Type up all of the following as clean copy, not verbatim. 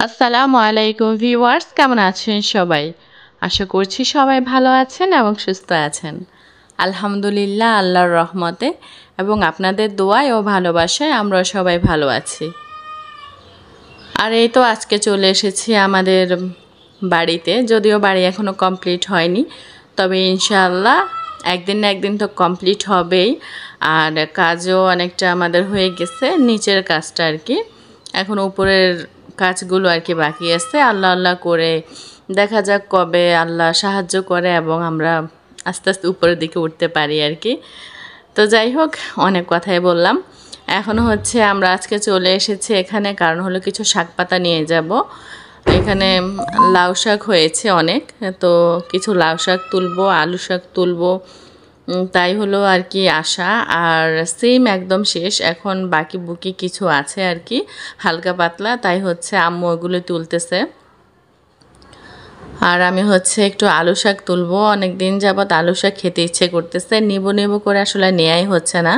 আসসালামু আলাইকুম ভিউয়ার্স, কেমন আছেন সবাই? আশা করছি সবাই ভালো আছেন এবং সুস্থ আছেন। আলহামদুলিল্লাহ, আল্লাহর রহমতে এবং আপনাদের দোয়ায় ও ভালোবাসায় আমরা সবাই ভালো আছি। আর এই তো আজকে চলে এসেছি আমাদের বাড়িতে, যদিও বাড়ি এখনও কমপ্লিট হয়নি, তবে ইনশাআল্লাহ একদিন না একদিন তো কমপ্লিট হবেই। আর কাজও অনেকটা আমাদের হয়ে গেছে, নিচের কাজটা আর কি, এখন উপরের কাজগুলো আর কি বাকি আছে। আল্লাহ আল্লাহ করে দেখা যাক কবে আল্লাহ সাহায্য করে এবং আমরা আস্তে আস্তে উপরের দিকে উঠতে পারি আর কি। তো যাই হোক, অনেক কথাই বললাম। এখন হচ্ছে আমরা আজকে চলে এসেছি এখানে, কারণ হলো কিছু শাক পাতা নিয়ে যাব। এখানে লাউ শাক হয়েছে অনেক, তো কিছু লাউ শাক তুলবো, আলু শাক তুলবো, তাই হলো আর কি আশা। আর সিম একদম শেষ, এখন বাকি বুকি কিছু আছে আর কি হালকা পাতলা, তাই হচ্ছে আম্মু ওগুলো তুলতেছে। আর আমি হচ্ছে একটু আলু শাক তুলবো, অনেক দিন যাবত আলু শাক খেতে ইচ্ছে করতেছে, নেবো করে আসলে নেয়াই হচ্ছে না।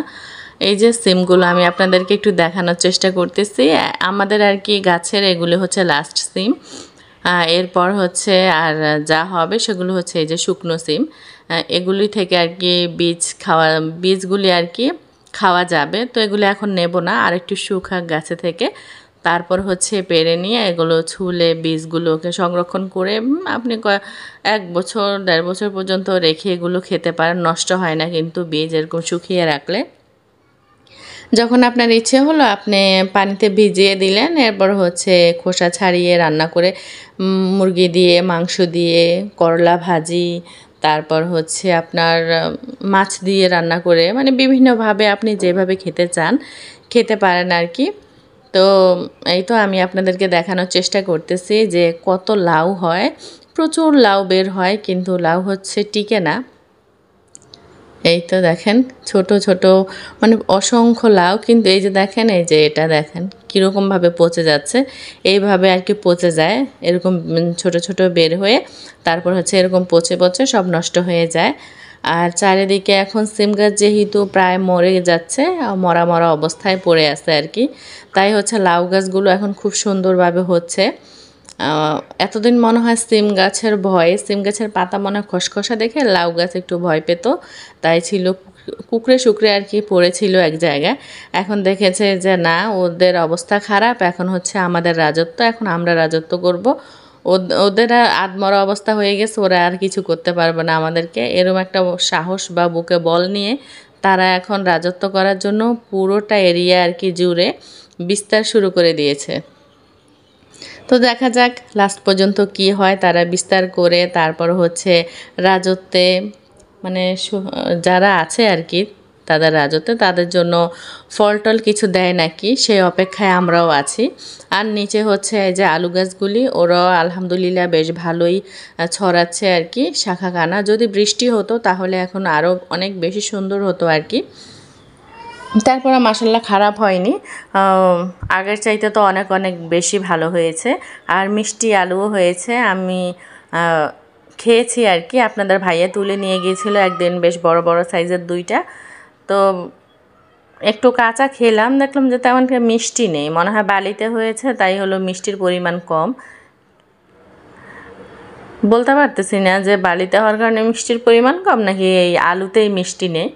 এই যে সিমগুলো আমি আপনাদেরকে একটু দেখানোর চেষ্টা করতেছি, আমাদের আর কি গাছের এগুলো হচ্ছে লাস্ট সিম। এরপর হচ্ছে আর যা হবে সেগুলো হচ্ছে এই যে শুকনো সিম, এগুলি থেকে আর কি বীজগুলি আর কি খাওয়া যাবে। তো এগুলো এখন নেব না, আর একটু শুকা গাছে থেকে তারপর হচ্ছে পেরে নিয়ে এগুলো ছুলে বীজগুলোকে সংরক্ষণ করে আপনি 1 বছর 1.5 বছর পর্যন্ত রেখে এগুলো খেতে পারেন, নষ্ট হয় না কিন্তু বীজ এরকম শুকিয়ে রাখলে। যখন আপনার ইচ্ছে হলো আপনি পানিতে ভিজিয়ে দিলেন, এরপর হচ্ছে খোসা ছাড়িয়ে রান্না করে মুরগি দিয়ে, মাংস দিয়ে, করলা ভাজি, তারপর হচ্ছে আপনার মাছ দিয়ে রান্না করে, মানে বিভিন্নভাবে আপনি যেভাবে খেতে চান খেতে পারেন আর কি। তো এই তো আমি আপনাদেরকে দেখানোর চেষ্টা করতেছি যে কত লাউ হয়, প্রচুর লাউ বের হয়, কিন্তু লাউ হচ্ছে টিকে না। এই তো দেখেন ছোট ছোট মানে অসংখ্য লাউ, কিন্তু এই যে দেখেন, এই যে এটা দেখেন কীরকমভাবে পচে যাচ্ছে, এইভাবে আর কি পচে যায়, এরকম ছোট ছোট বের হয়ে তারপর হচ্ছে এরকম পচে পচে সব নষ্ট হয়ে যায়। আর চারিদিকে এখন সিম গাছ যেহেতু প্রায় মরে যাচ্ছে, মরা মরা অবস্থায় পড়ে আছে আর কি, তাই হচ্ছে লাউ গাছগুলো এখন খুব সুন্দরভাবে হচ্ছে। এতদিন মনে হয় সিম গাছের ভয়ে, সিম গাছের পাতা মনে হয় খসখসা দেখে লাউ গাছ একটু ভয় পেত, তাই ছিল কুকড়ে শুকড়ে আর কি পড়েছিল এক জায়গায়। এখন দেখেছে যে না, ওদের অবস্থা খারাপ, এখন হচ্ছে আমাদের রাজত্ব, এখন আমরা রাজত্ব করব, ওদের আধমরা অবস্থা হয়ে গেছে, ওরা আর কিছু করতে পারবে না আমাদেরকে, এরকম একটা সাহস বা বুকে বল নিয়ে তারা এখন রাজত্ব করার জন্য পুরোটা এরিয়া আর কি জুড়ে বিস্তার শুরু করে দিয়েছে। তো দেখা যাক লাস্ট পর্যন্ত কি হয়, তারা বিস্তার করে তারপর হচ্ছে রাজত্বে, মানে যারা আছে আর কি তাদের রাজত্বে, তাদের জন্য ফল টল কিছু দেয় নাকি, সেই অপেক্ষায় আমরাও আছি। আর নিচে হচ্ছে এই যে আলু গাছগুলি, ওরাও আলহামদুলিল্লাহ বেশ ভালোই ছড়াচ্ছে আর কি শাখা কানা। যদি বৃষ্টি হতো তাহলে এখন আরও অনেক বেশি সুন্দর হতো আর কি। তারপরে মাসাল্লাহ খারাপ হয়নি, আগের চাইতে তো অনেক অনেক বেশি ভালো হয়েছে। আর মিষ্টি আলুও হয়েছে, আমি খেয়েছি আর কি, আপনাদের ভাইয়া তুলে নিয়ে গিয়েছিল একদিন, বেশ বড় বড় সাইজের 2টা। তো একটু কাঁচা খেলাম, দেখলাম যে তেমন মিষ্টি নেই, মনে হয় বালিতে হয়েছে, তাই হলো মিষ্টির পরিমাণ কম। বলতে পারতেছি না যে বালিতে হওয়ার কারণে মিষ্টির পরিমাণ কম নাকি এই আলুতেই মিষ্টি নেই।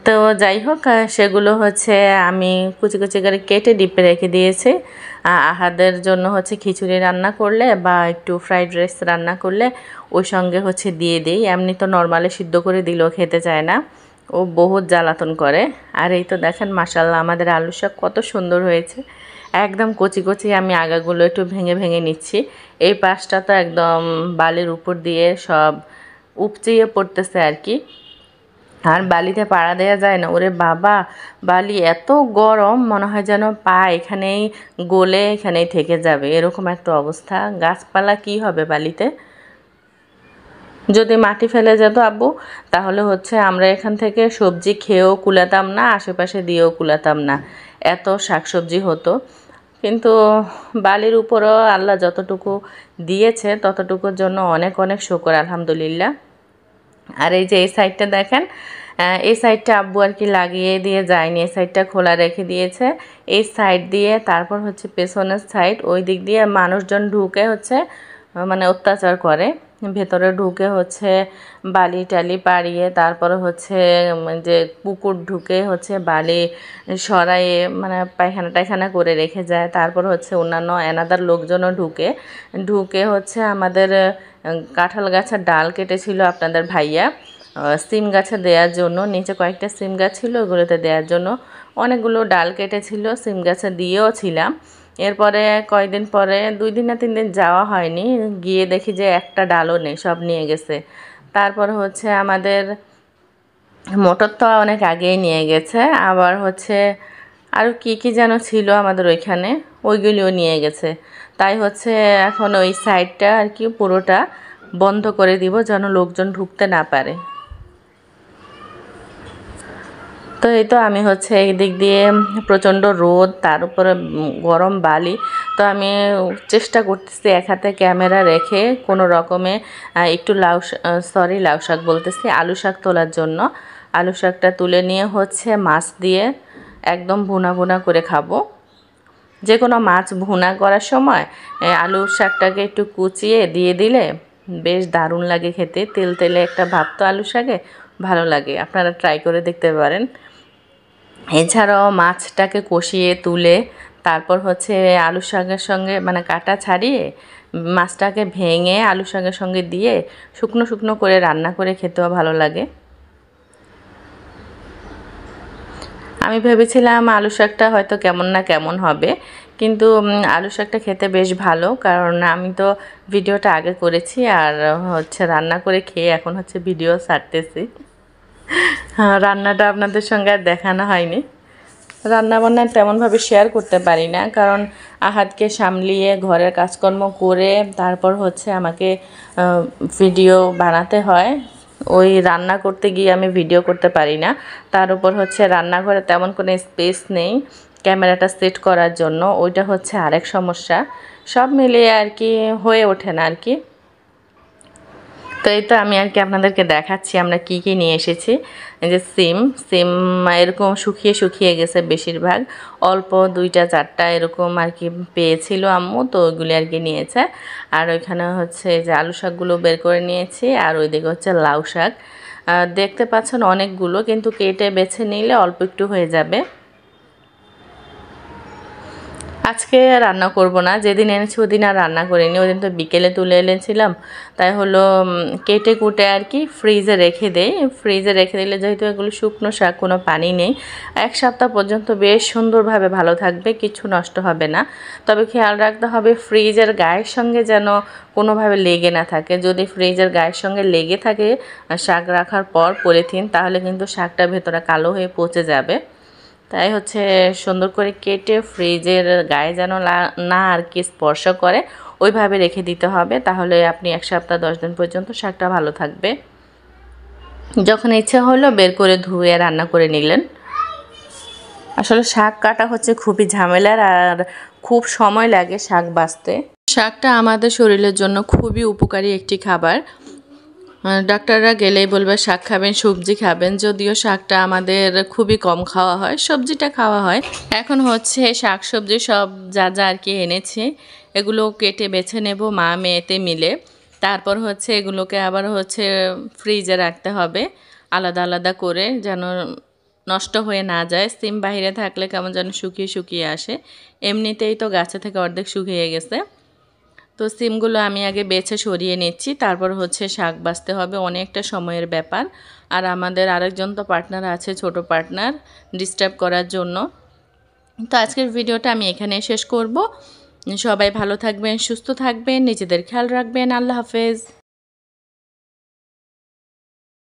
তো যাই হোক, সেগুলো হচ্ছে আমি কুচি কুচি করে কেটে ডিপে রেখে দিয়েছি। আহাদের জন্য হচ্ছে খিচুড়ি রান্না করলে বা একটু ফ্রাইড রাইস রান্না করলে ওই সঙ্গে হচ্ছে দিয়ে দিই, এমনি তো নর্মালি সিদ্ধ করে দিলেও খেতে চায় না, ও বহুত জ্বালাতন করে। আর এই তো দেখেন মাশাআল্লাহ আমাদের আলু শাক কত সুন্দর হয়েছে, একদম কচি কচি। আমি আগাগুলো একটু ভেঙে ভেঙে নিচ্ছি, এই পাশটা তো একদম বালির উপর দিয়ে সব উপচিয়ে পড়তেছে আর কি, আর বালিতে পাড়া দেওয়া যায় না, ওরে বাবা বালি এত গরম, মনে হয় যেন পা এখানেই গলে এখানেই থেকে যাবে, এরকম একটা অবস্থা। গাছপালা কি হবে বালিতে, যদি মাটি ফেলে যেত আব্বু, তাহলে হচ্ছে আমরা এখান থেকে সবজি খেয়েও কুলাতাম না, আশেপাশে দিয়েও কুলাতাম না, এত শাকসবজি হতো। কিন্তু বালির উপরও আল্লাহ যতটুকু দিয়েছে ততটুকুর জন্য অনেক অনেক শুকর আলহামদুলিল্লাহ। আর এই যে এই সাইডটা দেখেন, এই সাইডটা আব্বু আর কি লাগিয়ে দিয়ে যায়নি, এই সাইডটা খোলা রেখে দিয়েছে। এই সাইড দিয়ে তারপর হচ্ছে পেছনের সাইড, ওই দিক দিয়ে মানুষজন ঢুকে হচ্ছে মানে অত্যাচার করে, ভেতরে ঢুকে হচ্ছে বালি টালি পাড়িয়ে, তারপরে হচ্ছে যে পুকুর ঢুকে হচ্ছে বালি সরাইয়ে মানে পায়খানা টায়খানা করে রেখে যায়। তারপর হচ্ছে অন্যান্য এনাদার লোকজনও ঢুকে ঢুকে হচ্ছে আমাদের কাঁঠাল গাছের ডাল কেটেছিল আপনাদের ভাইয়া সিম গাছে দেওয়ার জন্য, নিচে কয়েকটা সিম গাছ ছিল ওগুলোতে দেওয়ার জন্য অনেকগুলো ডাল কেটেছিল, সিম গাছে দিয়েও ছিলাম। এরপরে কয়েকদিন পরে 2 দিন না 3 দিন যাওয়া হয়নি, গিয়ে দেখি যে একটা ডালও নেই, সব নিয়ে গেছে। তারপর হচ্ছে আমাদের মোটর তো অনেক আগেই নিয়ে গেছে, আবার হচ্ছে আরও কি যেন ছিল আমাদের ওইখানে, ওইগুলিও নিয়ে গেছে। তাই হচ্ছে এখন ওই সাইডটা আর কি পুরোটা বন্ধ করে দিব যেন লোকজন ঢুকতে না পারে। তো এই তো আমি হচ্ছে এই দিক দিয়ে প্রচণ্ড রোদ, তার উপরে গরম বালি, তো আমি চেষ্টা করতেছি এক হাতে ক্যামেরা রেখে কোনো রকমে একটু লাউ শাক বলতেছি, আলু শাক তোলার জন্য। আলু শাকটা তুলে নিয়ে হচ্ছে মাছ দিয়ে একদম ভুনা ভুনা করে খাবো। যে কোনো মাছ ভুনা করার সময় আলু শাকটাকে একটু কুচিয়ে দিয়ে দিলে বেশ দারুণ লাগে খেতে, তেল তেলে একটা ভাব তো আলু শাকে ভালো লাগে, আপনারা ট্রাই করে দেখতে পারেন। এছাড়াও মাছটাকে কষিয়ে তুলে তারপর হচ্ছে আলু শাকের সঙ্গে মানে কাটা ছাড়িয়ে মাছটাকে ভেঙে আলু শাকের সঙ্গে দিয়ে শুকনো শুকনো করে রান্না করে খেতেও ভালো লাগে। আমি ভেবেছিলাম আলু শাকটা হয়তো কেমন না কেমন হবে, কিন্তু আলু শাকটা খেতে বেশ ভালো, কারণ আমি তো ভিডিওটা আগে করেছি আর হচ্ছে রান্না করে খেয়ে এখন হচ্ছে ভিডিও ছাড়তেছি। হ্যাঁ, রান্নাটা আপনাদের সঙ্গে আর দেখানো হয়নি, রান্নাবান্না তেমনভাবে শেয়ার করতে পারি না, কারণ আহাদকে সামলিয়ে ঘরের কাজকর্ম করে তারপর হচ্ছে আমাকে ভিডিও বানাতে হয়। ওই রান্না করতে গিয়ে আমি ভিডিও করতে পারি না, তার উপর হচ্ছে রান্নাঘরে তেমন কোনো স্পেস নেই ক্যামেরাটা সেট করার জন্য, ওইটা হচ্ছে আরেক সমস্যা। সব মিলিয়ে আর কি হয়ে ওঠে না আর কি। তো এই তো আমি আর কি আপনাদেরকে দেখাচ্ছি আমরা কি কি নিয়ে এসেছি। এই যে সিম এরকম শুকিয়ে শুকিয়ে গেছে বেশিরভাগ, অল্প 2টা 4টা এরকম আর কি পেয়েছিল আম্মু, তো ওইগুলি আর কি নিয়েছে। আর ওইখানে হচ্ছে যে আলু শাকগুলো বের করে নিয়েছি, আর ওইদিকে হচ্ছে লাউ শাক দেখতে পাচ্ছেন অনেকগুলো, কিন্তু কেটে বেছে নিলে অল্প একটু হয়ে যাবে। আজকে রান্না করব না, যেদিন এনেছি ওদিন আর রান্না করিনি, ওদিন তো বিকেলে তুলে এনেছিলাম, তাই হলো কেটে কুটে আর কি ফ্রিজে রেখে দেই। ফ্রিজে রেখে দিলে যেহেতু এগুলো শুকনো শাক, কোনো পানি নেই, 1 সপ্তাহ পর্যন্ত বেশ সুন্দরভাবে ভালো থাকবে, কিছু নষ্ট হবে না। তবে খেয়াল রাখতে হবে ফ্রিজের গায়ের সঙ্গে যেন কোনোভাবে লেগে না থাকে, যদি ফ্রিজের গায়ের সঙ্গে লেগে থাকে শাক রাখার পর পলিথিন, তাহলে কিন্তু শাকটা ভেতরে কালো হয়ে পচে যাবে। তাই হচ্ছে সুন্দর করে কেটে ফ্রিজের গায়ে যেন না আর কি স্পর্শ করে ওইভাবে রেখে দিতে হবে, তাহলে আপনি 1 সপ্তাহ 10 দিন পর্যন্ত শাকটা ভালো থাকবে। যখন ইচ্ছা হলো বের করে ধুয়ে রান্না করে নিলেন। আসলে শাক কাটা হচ্ছে খুবই ঝামেলার, আর খুব সময় লাগে শাক বাছতে। শাকটা আমাদের শরীরের জন্য খুবই উপকারী একটি খাবার, ডাক্তাররা গেলেই বলবে শাক খাবেন, সবজি খাবেন, যদিও শাকটা আমাদের খুবই কম খাওয়া হয়, সবজিটা খাওয়া হয়। এখন হচ্ছে শাক সবজি সব যা যা আর কি এনেছে এগুলো কেটে বেছে নেব মা মেয়েতে মিলে, তারপর হচ্ছে এগুলোকে আবার হচ্ছে ফ্রিজে রাখতে হবে আলাদা আলাদা করে, যেন নষ্ট হয়ে না যায়। সিম বাইরে থাকলে কেমন যেন শুকিয়ে শুকিয়ে আসে, এমনিতেই তো গাছে থেকে অর্ধেক শুকিয়ে গেছে। তো সিমগুলো আমি আগে বেছে সরিয়ে নিচ্ছি, তারপর হচ্ছে শাক বাছতে হবে, অনেকটা সময়ের ব্যাপার। আর আমাদের আরেকজন তো পার্টনার আছে, ছোট পার্টনার, ডিস্টার্ব করার জন্য। তো আজকের ভিডিওটা আমি এখানে শেষ করব। সবাই ভালো থাকবেন, সুস্থ থাকবেন, নিজেদের খেয়াল রাখবেন। আল্লাহ হাফেজ।